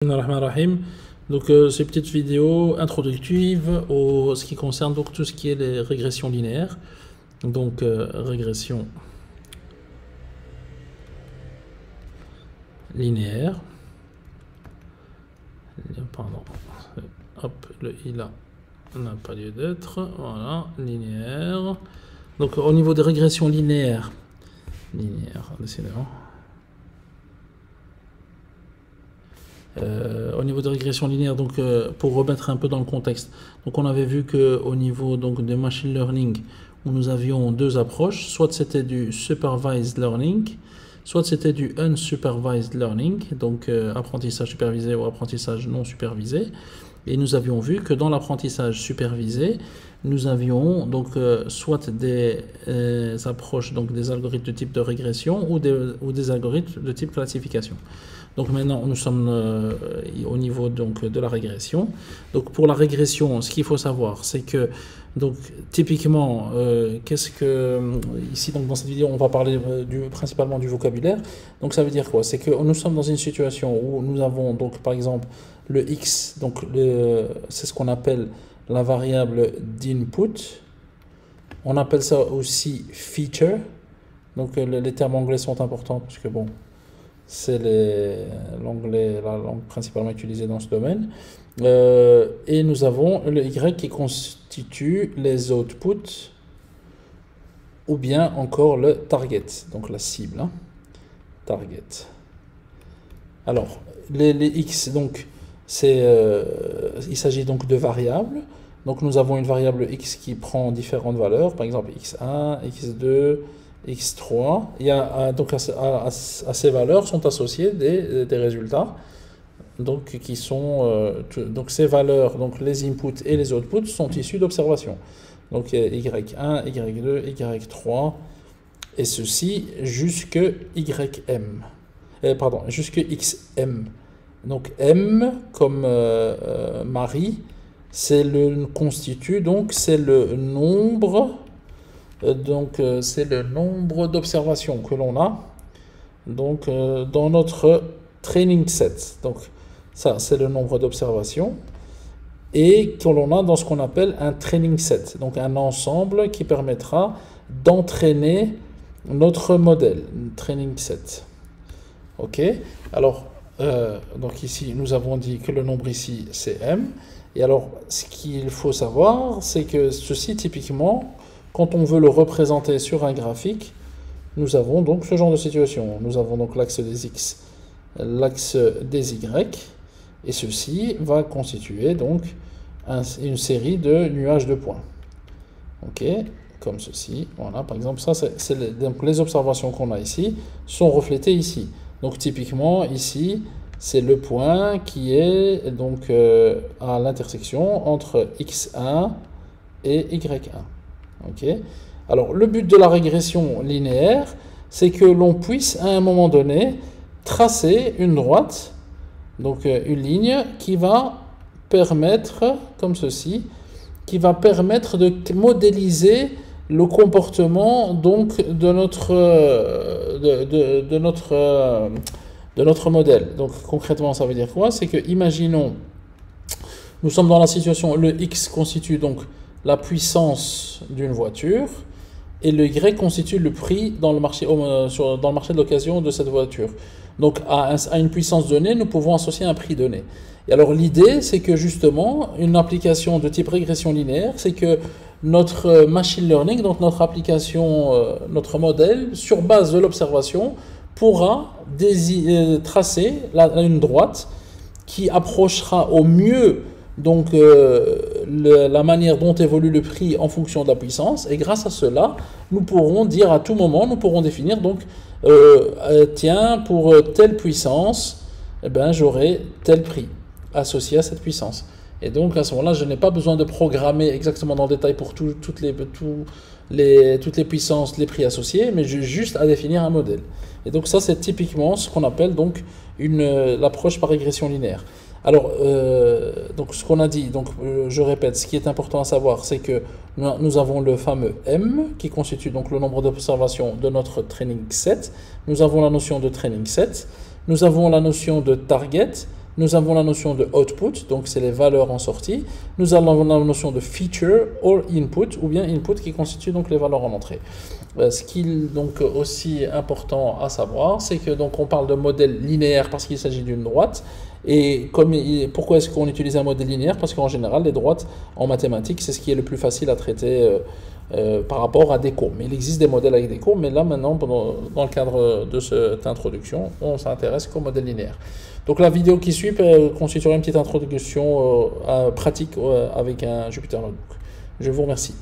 Bismillahirrahmanirrahim. Donc ces petites vidéos introductives au ce qui concerne donc tout ce qui est les régressions linéaires. Donc régression linéaire. Pardon. Hop, le i là n'a pas lieu d'être. Voilà, linéaire. Donc au niveau des régressions linéaires, décidément. Au niveau de régression linéaire, donc pour remettre un peu dans le contexte, donc on avait vu que au niveau donc de machine learning, où nous avions deux approches, soit c'était du supervised learning, soit c'était du unsupervised learning, donc apprentissage supervisé ou apprentissage non supervisé. Et nous avions vu que dans l'apprentissage supervisé, nous avions donc soit des approches, donc des algorithmes de type de régression ou des algorithmes de type classification. Donc maintenant, nous sommes au niveau donc, de la régression. Donc pour la régression, ce qu'il faut savoir, c'est que donc typiquement, ici donc dans cette vidéo, on va parler principalement du vocabulaire. Donc ça veut dire quoi? C'est que nous sommes dans une situation où nous avons donc par exemple le x, donc c'est ce qu'on appelle la variable d'input. On appelle ça aussi feature. Donc les termes anglais sont importants parce que bon, c'est l'anglais, la langue principalement utilisée dans ce domaine. Et nous avons le y qui constitue les outputs ou bien encore le target, donc la cible. Hein. Target. Alors, les x, donc, il s'agit donc de variables. Donc nous avons une variable x qui prend différentes valeurs, par exemple x1, x2, x3, donc à ces valeurs sont associés des résultats, donc qui sont donc ces valeurs, donc les inputs et les outputs sont issus d'observations. Donc y1, y2, y3 et ceci jusque ym, jusque xm. Donc m comme Marie, c'est le constitue, donc c'est le nombre. Donc c'est le nombre d'observations que l'on a donc dans notre training set. Donc ça c'est le nombre d'observations et que l'on a dans ce qu'on appelle un training set, donc un ensemble qui permettra d'entraîner notre modèle, training set. Ok, alors donc ici nous avons dit que le nombre ici c'est m, et alors ce qu'il faut savoir c'est que ceci typiquement, quand on veut le représenter sur un graphique, nous avons donc ce genre de situation. Nous avons donc l'axe des x, l'axe des y, et ceci va constituer donc une série de nuages de points. Ok, comme ceci. Voilà, par exemple, ça, donc les observations qu'on a ici sont reflétées ici. Donc typiquement ici, c'est le point qui est donc à l'intersection entre x1 et y1. Okay. Alors, le but de la régression linéaire, c'est que l'on puisse, à un moment donné, tracer une droite, donc une ligne qui va permettre, comme ceci, qui va permettre de modéliser le comportement donc, de notre modèle. Donc, concrètement, ça veut dire quoi? C'est que, imaginons, nous sommes dans la situation, le x constitue donc la puissance d'une voiture et le Y constitue le prix dans le marché, dans le marché de l'occasion de cette voiture. Donc à une puissance donnée, nous pouvons associer un prix donné. Et alors l'idée, c'est que justement, une application de type régression linéaire, c'est que notre machine learning, donc notre application, notre modèle, sur base de l'observation, pourra tracer une droite qui approchera au mieux donc la manière dont évolue le prix en fonction de la puissance, et grâce à cela, nous pourrons dire à tout moment, nous pourrons définir donc tiens, pour telle puissance, eh ben, j'aurai tel prix associé à cette puissance. Et donc à ce moment-là, je n'ai pas besoin de programmer exactement dans le détail pour toutes les puissances, les prix associés, mais j'ai juste à définir un modèle. Et donc ça, c'est typiquement ce qu'on appelle donc l'approche par régression linéaire. Alors, donc ce qu'on a dit, donc je répète, ce qui est important à savoir, c'est que nous avons le fameux M, qui constitue donc le nombre d'observations de notre training set. Nous avons la notion de training set. Nous avons la notion de target. Nous avons la notion de output, donc c'est les valeurs en sortie. Nous avons la notion de feature or input, ou bien input qui constitue donc les valeurs en entrée. Ce qui est donc aussi important à savoir, c'est que donc on parle de modèle linéaire parce qu'il s'agit d'une droite. Et pourquoi est-ce qu'on utilise un modèle linéaire? Parce qu'en général, les droites en mathématiques, c'est ce qui est le plus facile à traiter par rapport à des courbes. Mais il existe des modèles avec des courbes, mais là maintenant, dans le cadre de cette introduction, on s'intéresse qu'au modèle linéaire. Donc la vidéo qui suit constituera une petite introduction pratique avec un Jupyter Notebook. Je vous remercie.